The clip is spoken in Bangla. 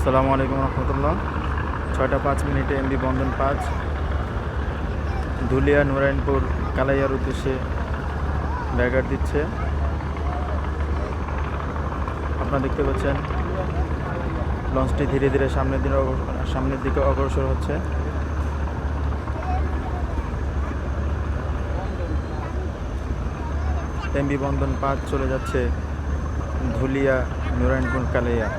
আসসালামু আলাইকুম রহমতুল্লাহ। 6টা 5 মিনিটে এমবি বন্ধন 5 ধুলিয়া নারায়ণপুর কালাইয়ার উদ্দেশ্যে ব্যাঘাট দিচ্ছে। আপনারা দেখতে পাচ্ছেন লঞ্চটি ধীরে ধীরে সামনের দিকে অগ্রসর হচ্ছে। এমবি বন্ধন 5 চলে যাচ্ছে ধুলিয়া নারায়ণপুর কালাইয়া।